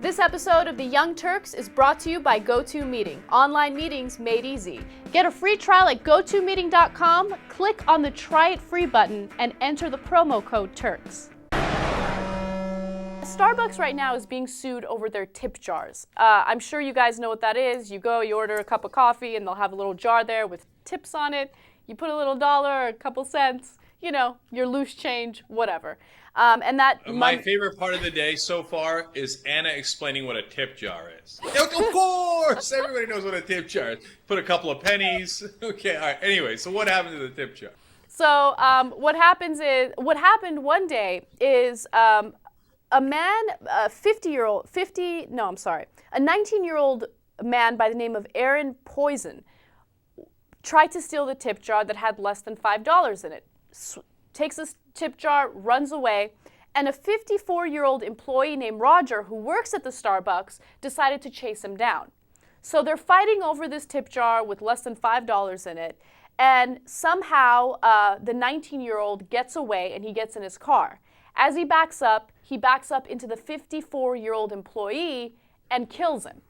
This episode of The Young Turks is brought to you by GoToMeeting, online meetings made easy. Get a free trial at GoToMeeting.com, click on the Try It Free button, and enter the promo code TURKS. Starbucks right now is being sued over their tip jars. I'm sure you guys know what that is. You go, you order a cup of coffee, and they'll have a little jar there with tips on it. You put a little dollar or a couple cents, you know, your loose change, whatever. My favorite part of the day so far is Anna explaining what a tip jar is. Of course! Everybody knows what a tip jar is. Put a couple of pennies. Okay, all right. Anyway, so what happened to the tip jar? So what happened one day is a 19-year-old man by the name of Aaron Poison tried to steal the tip jar that had less than $5 in it. Takes this tip jar, runs away, and a 54-year-old employee named Roger, who works at the Starbucks, decided to chase him down. So they're fighting over this tip jar with less than $5 in it, and somehow the 19-year-old gets away and he gets in his car. As he backs up into the 54-year-old employee and kills him.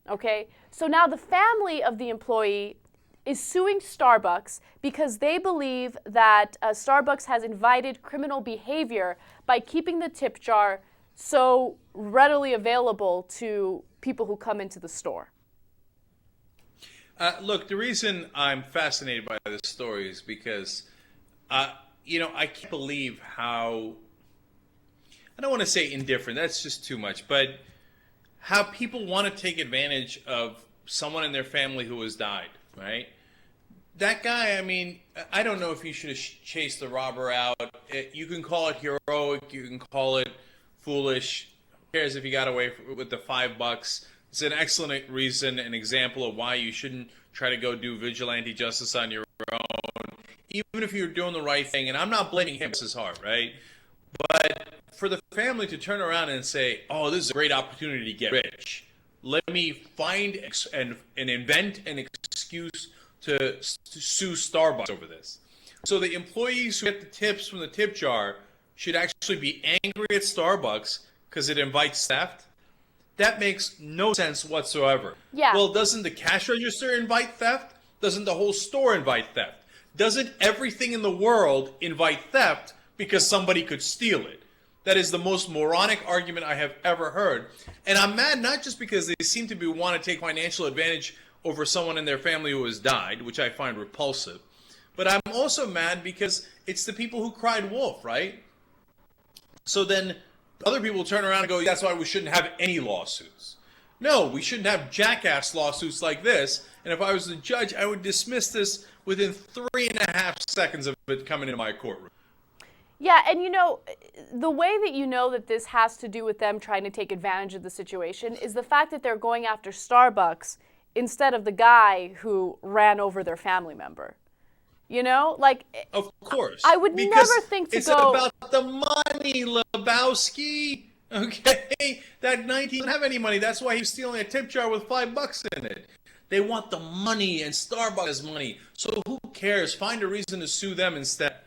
Okay? So now the family of the employee is suing Starbucks because they believe that Starbucks has invited criminal behavior by keeping the tip jar so readily available to people who come into the store. Look, the reason I'm fascinated by this story is because, I can't believe how, I don't want to say indifferent, that's just too much, but how people want to take advantage of someone in their family who has died. Right? That guy, I mean, I don't know if you should have chased the robber out. You can call it heroic. You can call it foolish. Who cares if you got away with the $5? It's an excellent reason, an example of why you shouldn't try to go do vigilante justice on your own, even if you're doing the right thing. And I'm not blaming him. This is hard, right? But for the family to turn around and say, oh, this is a great opportunity to get rich. Let me find and invent an excuse to sue Starbucks over this. So the employees who get the tips from the tip jar should actually be angry at Starbucks because it invites theft? That makes no sense whatsoever. Yeah. Well, doesn't the cash register invite theft? Doesn't the whole store invite theft? Doesn't everything in the world invite theft because somebody could steal it? That is the most moronic argument I have ever heard. And I'm mad not just because they seem to want to take financial advantage over someone in their family who has died, which I find repulsive, but I'm also mad because it's the people who cried wolf, right? So then other people turn around and go, that's why we shouldn't have any lawsuits. No, we shouldn't have jackass lawsuits like this. And if I was the judge, I would dismiss this within 3.5 seconds of it coming into my courtroom. Yeah, and the way that you know that this has to do with them trying to take advantage of the situation is the fact that they're going after Starbucks instead of the guy who ran over their family member. Of course. I would never think to it's go... It's about the money, Lebowski. Okay? That 19 doesn't have any money. That's why he's stealing a tip jar with $5 in it. They want the money, and Starbucks has money. So who cares? Find a reason to sue them instead.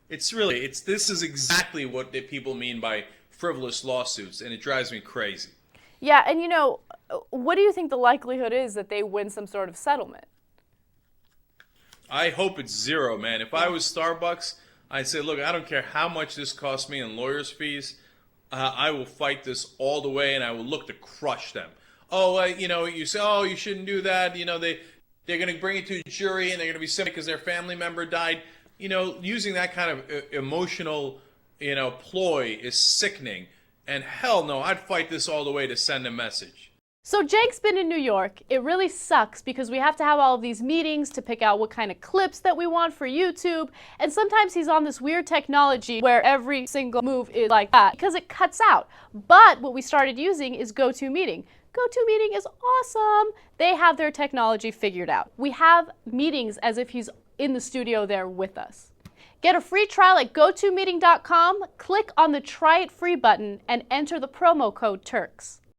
This is exactly what the people mean by frivolous lawsuits, and it drives me crazy. Yeah, and what do you think the likelihood is that they win some sort of settlement? I hope it's zero, man. If I was Starbucks, I'd say, look, I don't care how much this costs me in lawyers' fees. I will fight this all the way, and I will look to crush them. You say, oh, you shouldn't do that. They're going to bring it to a jury, and they're going to be sad because their family member died. Using that kind of emotional, ploy is sickening. And hell no, I'd fight this all the way to send a message. So Jake's been in New York. It really sucks because we have to have all of these meetings to pick out what kind of clips that we want for YouTube. And sometimes he's on this weird technology where every single move is like that because it cuts out. But what we started using is GoToMeeting. GoToMeeting is awesome. They have their technology figured out. We have meetings as if he's in the studio there with us. Get a free trial at GoToMeeting.com, click on the Try It Free button, and enter the promo code TURKS.